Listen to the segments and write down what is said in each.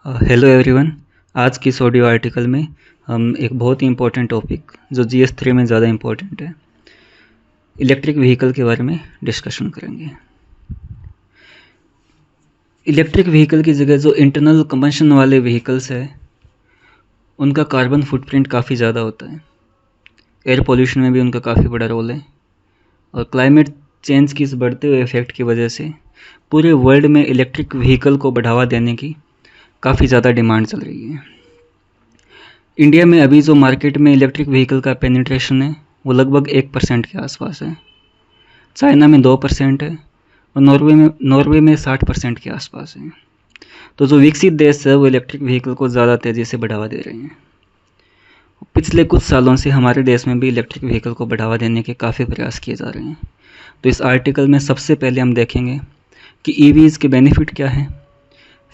Hello everyone. आज की इस ऑडियो आर्टिकल में हम एक बहुत ही इम्पोर्टेंट टॉपिक जो GS3 में ज़्यादा इम्पोर्टेंट है, इलेक्ट्रिक व्हीकल के बारे में डिस्कशन करेंगे। इलेक्ट्रिक व्हीकल की जगह जो इंटरनल कंबशन वाले व्हीकल्स है उनका कार्बन फुटप्रिंट काफ़ी ज़्यादा होता है। एयर पोल्यूशन में भी उनका काफ़ी बड़ा रोल है और क्लाइमेट चेंज की इस बढ़ते हुए इफेक्ट की वजह से पूरे वर्ल्ड में इलेक्ट्रिक व्हीकल को बढ़ावा देने की काफ़ी ज़्यादा डिमांड चल रही है। इंडिया में अभी जो मार्केट में इलेक्ट्रिक व्हीकल का पेनिट्रेशन है वो लगभग 1% के आसपास है। चाइना में 2% है और नॉर्वे में 60% के आसपास है। तो जो विकसित देश है वो इलेक्ट्रिक व्हीकल को ज़्यादा तेज़ी से बढ़ावा दे रहे हैं। पिछले कुछ सालों से हमारे देश में भी इलेक्ट्रिक व्हीकल को बढ़ावा देने के काफ़ी प्रयास किए जा रहे हैं। तो इस आर्टिकल में सबसे पहले हम देखेंगे कि EVs के बेनिफिट क्या हैं,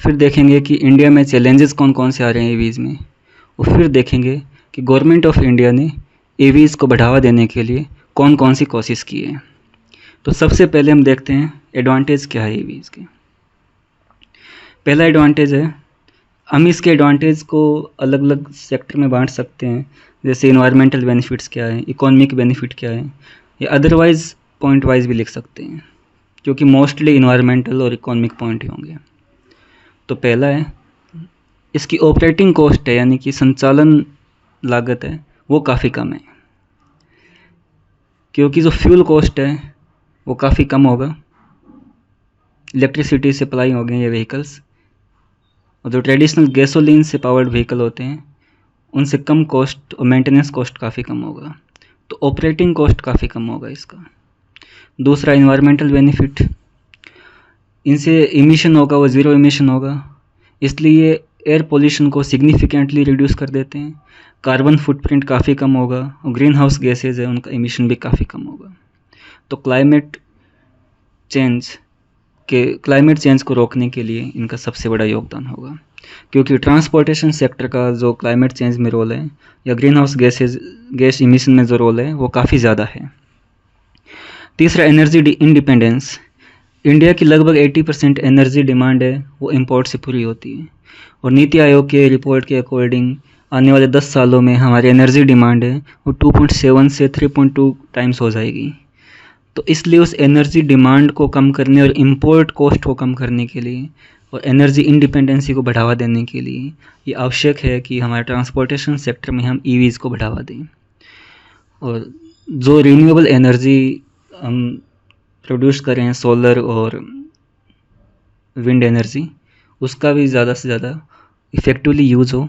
फिर देखेंगे कि इंडिया में चैलेंजेस कौन कौन से आ रहे हैं EVs में, और फिर देखेंगे कि गवर्नमेंट ऑफ इंडिया ने EVs को बढ़ावा देने के लिए कौन कौन सी कोशिश की है। तो सबसे पहले हम देखते हैं एडवांटेज क्या है EVs के। पहला एडवांटेज है, हम इसके एडवांटेज को अलग अलग सेक्टर में बांट सकते हैं, जैसे इन्वायरमेंटल बेनिफिट्स क्या है, इकोनॉमिक बेनिफिट क्या है, या अदरवाइज पॉइंट वाइज भी लिख सकते हैं, क्योंकि मोस्टली इन्वायरमेंटल और इकोनॉमिक पॉइंट ही होंगे। तो पहला है, इसकी ऑपरेटिंग कॉस्ट है यानी कि संचालन लागत है वो काफ़ी कम है, क्योंकि जो फ्यूल कॉस्ट है वो काफ़ी कम होगा। इलेक्ट्रिसिटी सप्लाई हो गए ये व्हीकल्स, और जो ट्रेडिशनल गैसोलीन से पावर्ड व्हीकल होते हैं उनसे कम कॉस्ट और मेंटेनेंस कॉस्ट काफ़ी कम होगा। तो ऑपरेटिंग कॉस्ट काफ़ी कम होगा इसका। दूसरा इन्वायरमेंटल बेनिफिट, इनसे इमिशन होगा वो ज़ीरो इमिशन होगा, इसलिए एयर पोल्यूशन को सिग्निफिकेंटली रिड्यूस कर देते हैं। कार्बन फुटप्रिंट काफ़ी कम होगा और ग्रीन हाउस गैसेज है उनका इमिशन भी काफ़ी कम होगा। तो क्लाइमेट चेंज को रोकने के लिए इनका सबसे बड़ा योगदान होगा, क्योंकि ट्रांसपोर्टेशन सेक्टर का जो क्लाइमेट चेंज में रोल है या ग्रीन हाउस गैस इमिशन में जो रोल है वो काफ़ी ज़्यादा है। तीसरा एनर्जी इंडिपेंडेंस, इंडिया की लगभग 80% एनर्जी डिमांड है वो इंपोर्ट से पूरी होती है, और नीति आयोग के रिपोर्ट के अकॉर्डिंग आने वाले 10 सालों में हमारी एनर्जी डिमांड है वो 2.7 से 3.2 टाइम्स हो जाएगी। तो इसलिए उस एनर्जी डिमांड को कम करने और इंपोर्ट कॉस्ट को कम करने के लिए और एनर्जी इंडिपेंडेंसी को बढ़ावा देने के लिए ये आवश्यक है कि हमारे ट्रांसपोर्टेशन सेक्टर में हम EVs को बढ़ावा दें, और जो रिन्यूएबल एनर्जी हम प्रोड्यूस करें, सोलर और विंड एनर्जी, उसका भी ज़्यादा से ज़्यादा इफ़ेक्टिवली यूज़ हो,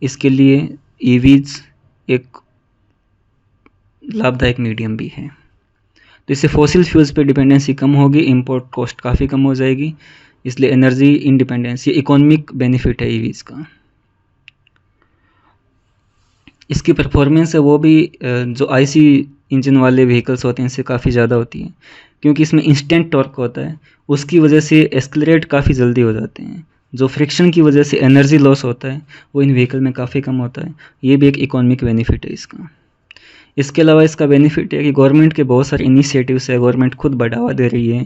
इसके लिए EVs एक लाभदायक मीडियम भी है। तो इससे फॉसिल फ्यूल्स पे डिपेंडेंसी कम होगी, इंपोर्ट कॉस्ट काफ़ी कम हो जाएगी, इसलिए एनर्जी इंडिपेंडेंस ये इकोनॉमिक बेनिफिट है EVs का। इसकी परफॉर्मेंस है वो भी जो IC इंजन वाले व्हीकल्स होते हैं इनसे काफ़ी ज़्यादा होती है, क्योंकि इसमें इंस्टेंट टॉर्क होता है, उसकी वजह से एक्सेलरेट काफ़ी जल्दी हो जाते हैं। जो फ्रिक्शन की वजह से एनर्जी लॉस होता है वो इन व्हीकल में काफ़ी कम होता है, ये भी एक इकोनॉमिक बेनिफिट है इसका। इसके अलावा इसका बेनिफिट है कि गवर्नमेंट के बहुत सारे इनिशिएटिव्स है, गवर्नमेंट खुद बढ़ावा दे रही है,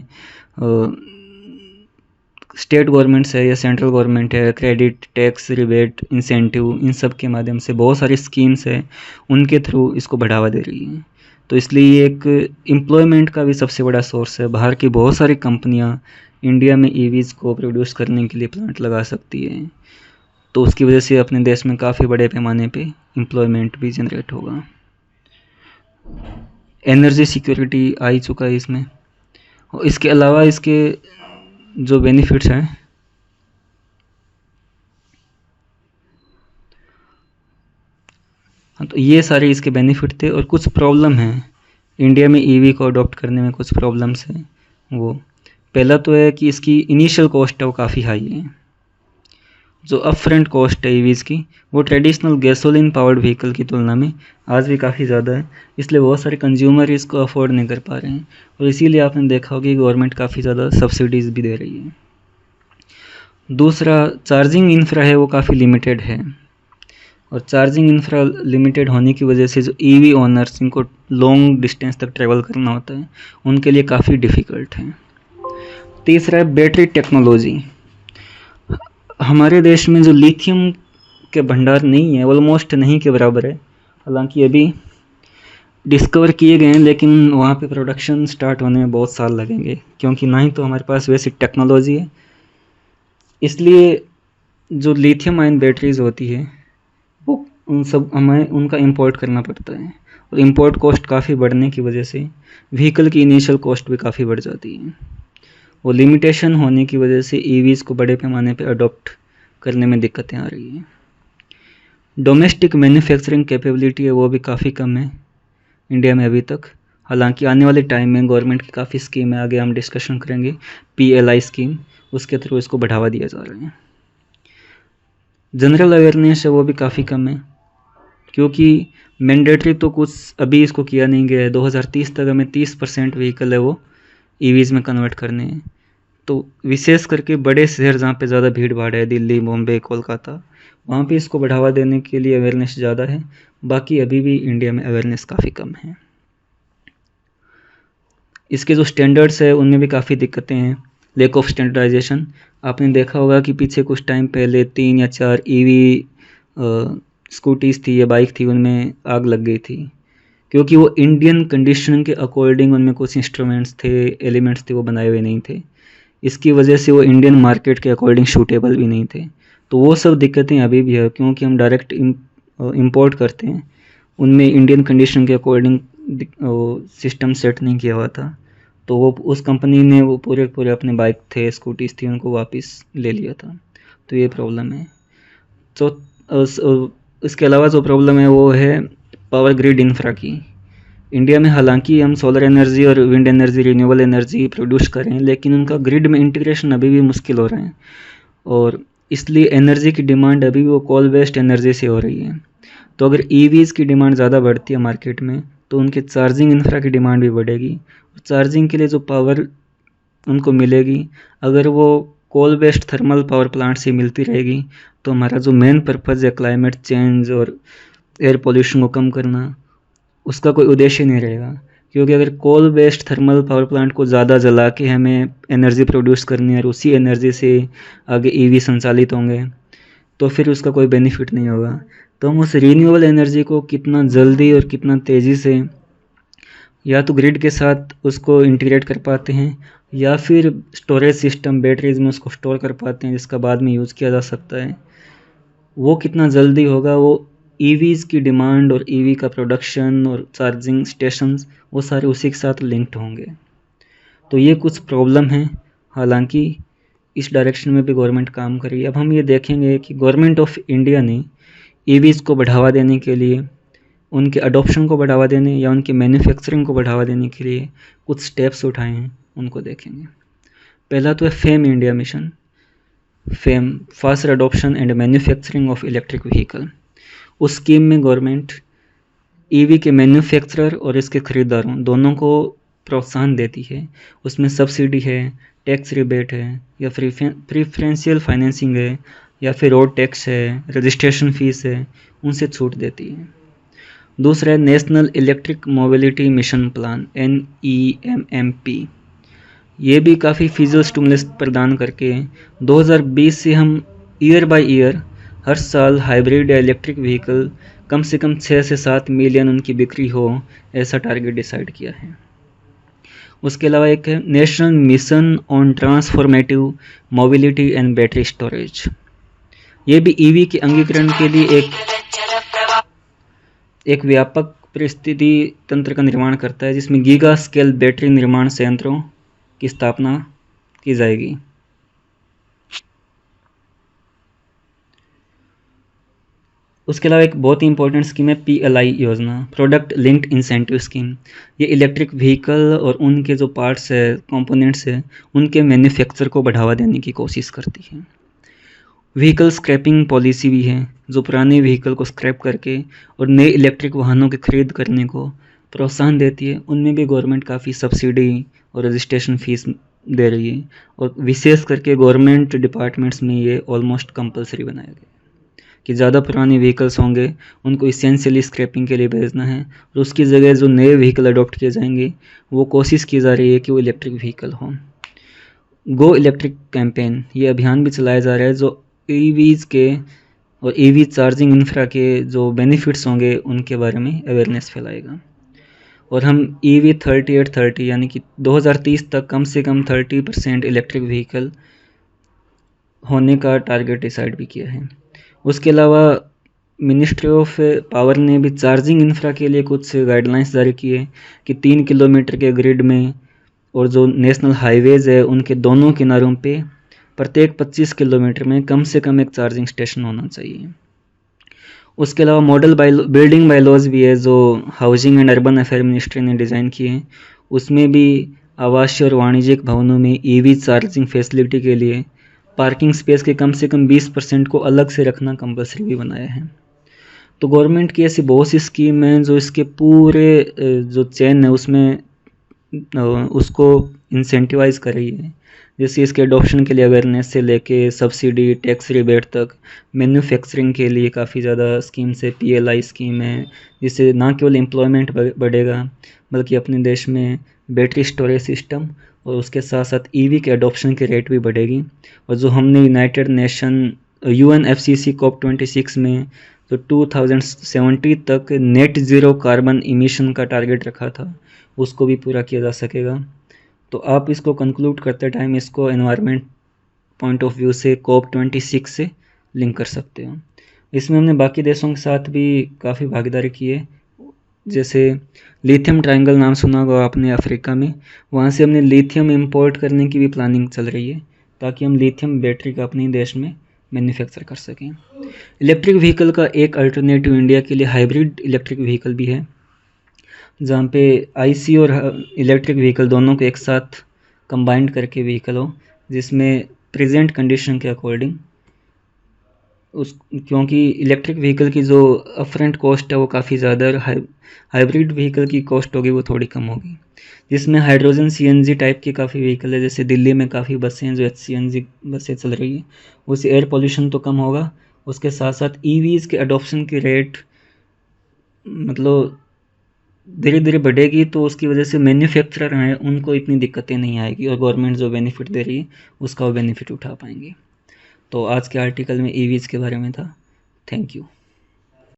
स्टेट गवर्नमेंट्स है या सेंट्रल गवर्नमेंट है, क्रेडिट, टैक्स, रिबेट, इंसेंटिव, इन सब के माध्यम से बहुत सारी स्कीम्स है उनके थ्रू इसको बढ़ावा दे रही है। तो इसलिए ये एक एम्प्लॉयमेंट का भी सबसे बड़ा सोर्स है। बाहर की बहुत सारी कंपनियां इंडिया में EVs को प्रोड्यूस करने के लिए प्लांट लगा सकती है, तो उसकी वजह से अपने देश में काफ़ी बड़े पैमाने पे एम्प्लॉयमेंट भी जनरेट होगा। एनर्जी सिक्योरिटी आ ही चुका है इसमें, और इसके अलावा इसके जो बेनिफिट्स हैं, हाँ, तो ये सारे इसके बेनिफिट थे। और कुछ प्रॉब्लम हैं इंडिया में EV को अडॉप्ट करने में, कुछ प्रॉब्लम्स हैं। वो पहला तो है कि इसकी इनिशियल कॉस्ट है वो काफ़ी हाई है। जो अप फ्रंट कॉस्ट है EVs की वो ट्रेडिशनल गैसोलीन पावर्ड व्हीकल की तुलना में आज भी काफ़ी ज़्यादा है, इसलिए बहुत सारे कंज्यूमर इसको अफोर्ड नहीं कर पा रहे हैं, और इसीलिए आपने देखा होगा कि गवर्नमेंट काफ़ी ज़्यादा सब्सिडीज़ भी दे रही है। दूसरा, चार्जिंग इंफ्रा है वो काफ़ी लिमिटेड है, और चार्जिंग इंफ्रा लिमिटेड होने की वजह से जो EV ओनर्स इनको लॉन्ग डिस्टेंस तक ट्रेवल करना होता है उनके लिए काफ़ी डिफ़िकल्ट है। तीसरा है बैटरी टेक्नोलॉजी। हमारे देश में जो लिथियम के भंडार नहीं है, ऑलमोस्ट नहीं के बराबर है। हालांकि अभी डिस्कवर किए गए हैं, लेकिन वहाँ पे प्रोडक्शन स्टार्ट होने में बहुत साल लगेंगे, क्योंकि ना ही तो हमारे पास वैसी टेक्नोलॉजी है। इसलिए जो लिथियम आयन बैटरीज होती है वो उन सब हमें उनका इंपोर्ट करना पड़ता है, और इंपोर्ट कॉस्ट काफ़ी बढ़ने की वजह से व्हीकल की इनिशियल कॉस्ट भी काफ़ी बढ़ जाती है। वो लिमिटेशन होने की वजह से ईवीज़ को बड़े पैमाने पे अडॉप्ट करने में दिक्कतें आ रही हैं। डोमेस्टिक मैन्युफैक्चरिंग कैपेबिलिटी है वो भी काफ़ी कम है इंडिया में अभी तक। हालांकि आने वाले टाइम में गवर्नमेंट की काफ़ी स्कीम है, आगे हम डिस्कशन करेंगे, PLI स्कीम, उसके थ्रू इसको बढ़ावा दिया जा रहा है। जनरल अवेयरनेस है वो भी काफ़ी कम है, क्योंकि मैंडेटरी तो कुछ अभी इसको किया नहीं गया है। 2030 तक हमें 30% व्हीकल है वो ईवीज़ में कन्वर्ट करने हैं। तो विशेष करके बड़े शहर जहाँ पे ज़्यादा भीड़ भाड़ है, दिल्ली, बॉम्बे, कोलकाता, वहाँ पे इसको बढ़ावा देने के लिए अवेयरनेस ज़्यादा है। बाकी अभी भी इंडिया में अवेयरनेस काफ़ी कम है। इसके जो स्टैंडर्ड्स है उनमें भी काफ़ी दिक्कतें हैं, लैक ऑफ स्टैंडर्डाइजेशन। आपने देखा होगा कि पीछे कुछ टाइम पहले 3 या 4 ईवी स्कूटीज़ थी या बाइक थी, उनमें आग लग गई थी, क्योंकि वो इंडियन कंडीशन के अकॉर्डिंग उनमें कुछ इंस्ट्रूमेंट्स थे, एलिमेंट्स थे, वो बनाए हुए नहीं थे। इसकी वजह से वो इंडियन मार्केट के अकॉर्डिंग सूटेबल भी नहीं थे। तो वो सब दिक्कतें अभी भी है, क्योंकि हम डायरेक्ट इम्पोर्ट करते हैं, उनमें इंडियन कंडीशन के अकॉर्डिंग सिस्टम सेट नहीं किया हुआ था। तो वो उस कंपनी ने वो पूरे अपने बाइक थे, स्कूटीज़ थी, उनको वापस ले लिया था। तो ये प्रॉब्लम है। तो इसके अलावा जो प्रॉब्लम है वो है पावर ग्रिड इंफ्रा की। इंडिया में हालांकि हम सोलर एनर्जी और wind energy, renewable energy produce कर रहे हैं, लेकिन उनका ग्रिड में इंटीग्रेशन अभी भी मुश्किल हो रहा है, और इसलिए एनर्जी की डिमांड अभी भी वो कोल बेस्ड एनर्जी से हो रही है। तो अगर ईवीज़ की डिमांड ज़्यादा बढ़ती है मार्केट में, तो उनके चार्जिंग इंफ्रा की डिमांड भी बढ़ेगी। चार्जिंग के लिए जो पावर उनको मिलेगी, अगर वो coal based thermal power plant से मिलती रहेगी, तो हमारा जो मेन पर्पज़ है क्लाइमेट चेंज और एयर पोल्यूशन को कम करना, उसका कोई उद्देश्य नहीं रहेगा। क्योंकि अगर coal based thermal power plant को ज़्यादा जला के हमें एनर्जी प्रोड्यूस करनी है और उसी एनर्जी से आगे ईवी संचालित होंगे, तो फिर उसका कोई बेनिफिट नहीं होगा। तो हम उस रीन्यूएबल एनर्जी को कितना जल्दी और कितना तेज़ी से या तो ग्रिड के साथ उसको इंटीग्रेट कर पाते हैं, या फिर स्टोरेज सिस्टम बैटरीज में उसको स्टोर कर पाते हैं जिसका बाद में यूज़ किया जा सकता है, वो कितना जल्दी होगा, वो ईवीज़ की डिमांड और ईवी का प्रोडक्शन और चार्जिंग स्टेशंस वो सारे उसी के साथ लिंक्ड होंगे। तो ये कुछ प्रॉब्लम है। हालांकि इस डायरेक्शन में भी गवर्नमेंट काम कर रही है। अब हम ये देखेंगे कि गवर्नमेंट ऑफ इंडिया ने ईवीज़ को बढ़ावा देने के लिए, उनके अडॉप्शन को बढ़ावा देने या उनकी मैन्युफैक्चरिंग को बढ़ावा देने के लिए कुछ स्टेप्स उठाए हैं, उनको देखेंगे। पहला तो है fame India mission, fame faster adoption and manufacturing of electric vehicle. उस स्कीम में गवर्नमेंट ईवी के मैन्युफैक्चरर और इसके खरीदारों दोनों को प्रोत्साहन देती है। उसमें सब्सिडी है, टैक्स रिबेट है, या प्रीफरेंशियल फाइनेंसिंग है, या फिर रोड टैक्स है, रजिस्ट्रेशन फीस है, उनसे छूट देती है। दूसरा है national electric mobility mission plan, NEMMP। ये भी काफ़ी फिजिकल स्टिमुलस प्रदान करके 2020 से हम ईयर बाय ईयर हर साल हाइब्रिड या इलेक्ट्रिक व्हीकल कम से कम 6 से 7 मिलियन उनकी बिक्री हो, ऐसा टारगेट डिसाइड किया है। उसके अलावा एक है national mission on transformative mobility and battery storage. ये भी ईवी के अंगीकरण के लिए एक व्यापक परिस्थिति तंत्र का निर्माण करता है, जिसमें गीगा स्केल बैटरी निर्माण संयंत्रों की स्थापना की जाएगी। उसके अलावा एक बहुत ही इंपॉर्टेंट स्कीम है PLI योजना, प्रोडक्ट लिंक्ड इंसेंटिव स्कीम। ये इलेक्ट्रिक व्हीकल और उनके जो पार्ट्स है, कंपोनेंट्स है, उनके मैन्युफैक्चर को बढ़ावा देने की कोशिश करती है। व्हीकल स्क्रैपिंग पॉलिसी भी है, जो पुराने व्हीकल को स्क्रैप करके और नए इलेक्ट्रिक वाहनों की खरीद करने को प्रोत्साहन देती है। उनमें भी गवर्नमेंट काफ़ी सब्सिडी और रजिस्ट्रेशन फीस दे रही है, और विशेष करके गवर्नमेंट डिपार्टमेंट्स में ये ऑलमोस्ट कंपलसरी बनाया गया कि ज़्यादा पुराने व्हीकल्स होंगे उनको इसेंशियली स्क्रैपिंग के लिए भेजना है, और उसकी जगह जो नए व्हीकल अडॉप्ट किए जाएंगे वो कोशिश की जा रही है कि वो इलेक्ट्रिक व्हीकल हों। गो इलेक्ट्रिक कैंपेन, ये अभियान भी चलाया जा रहा है, जो ईवीज़ के और ईवी चार्जिंग इंफ्रा के जो बेनिफिट्स होंगे उनके बारे में अवेयरनेस फैलाएगा। और हम EV 3830 यानी कि 2030 तक कम से कम 30% इलेक्ट्रिक व्हीकल होने का टारगेट डिसाइड भी किया है। उसके अलावा मिनिस्ट्री ऑफ पावर ने भी चार्जिंग इंफ्रा के लिए कुछ गाइडलाइंस जारी की है कि 3 किलोमीटर के ग्रिड में और जो नेशनल हाईवेज़ है उनके दोनों किनारों पे प्रत्येक 25 किलोमीटर में कम से कम एक चार्जिंग स्टेशन होना चाहिए। उसके अलावा मॉडल बिल्डिंग बायलॉज भी है जो housing and urban affair ministry ने डिज़ाइन किए हैं। उसमें भी आवासीय और वाणिज्यिक भवनों में EV चार्जिंग फैसिलिटी के लिए पार्किंग स्पेस के कम से कम 20% को अलग से रखना कंपलसरी भी बनाया है। तो गवर्नमेंट की ऐसी बहुत सी स्कीम हैं जो इसके पूरे जो चेन है उसमें उसको इंसेंटिवाइज कर रही है। जैसे इसके अडॉप्शन के लिए अवेयरनेस से लेके सब्सिडी टैक्स रिबेट तक, मैन्युफैक्चरिंग के लिए काफ़ी ज़्यादा स्कीम्स है, PLI स्कीम है, जिससे ना केवल एम्प्लॉयमेंट बढ़ेगा बल्कि अपने देश में बैटरी स्टोरेज सिस्टम और उसके साथ साथ EV के अडॉप्शन की रेट भी बढ़ेगी। और जो हमने यूनाइटेड नेशन UNFCCC COP26 में जो 2070 तक नेट ज़ीरो कार्बन इमिशन का टारगेट रखा था उसको भी पूरा किया जा सकेगा। तो आप इसको कंक्लूड करते टाइम इसको एनवायरनमेंट पॉइंट ऑफ व्यू से COP26 से लिंक कर सकते हो। इसमें हमने बाकी देशों के साथ भी काफ़ी भागीदारी की है। जैसे लिथियम ट्रायंगल नाम सुना होगा आपने अफ्रीका में, वहाँ से हमने लिथियम इंपोर्ट करने की भी प्लानिंग चल रही है ताकि हम लिथियम बैटरी का अपने देश में मैन्युफैक्चर कर सकें। इलेक्ट्रिक व्हीकल का एक अल्टरनेटिव इंडिया के लिए हाइब्रिड इलेक्ट्रिक व्हीकल भी है, जहाँ पे IC और इलेक्ट्रिक व्हीकल दोनों को एक साथ कंबाइंड करके व्हीकल हो, जिसमें प्रेजेंट कंडीशन के अकॉर्डिंग क्योंकि इलेक्ट्रिक व्हीकल की जो अपफ्रंट कॉस्ट है वो काफ़ी ज़्यादा है, हाइब्रिड व्हीकल की कॉस्ट होगी वो थोड़ी कम होगी। जिसमें हाइड्रोजन CNG टाइप की काफ़ी व्हीकल है, जैसे दिल्ली में काफ़ी बसें हैं जो HCNG बसें चल रही है, उससे एयर पोल्यूशन तो कम होगा। उसके साथ साथ EVs के अडॉप्शन की रेट मतलब धीरे धीरे बढ़ेगी, तो उसकी वजह से मैन्युफैक्चरर हैं उनको इतनी दिक्कतें नहीं आएगी और गवर्नमेंट जो बेनिफिट दे रही है उसका वो बेनिफिट उठा पाएंगे। तो आज के आर्टिकल में EVs के बारे में था। Thank you.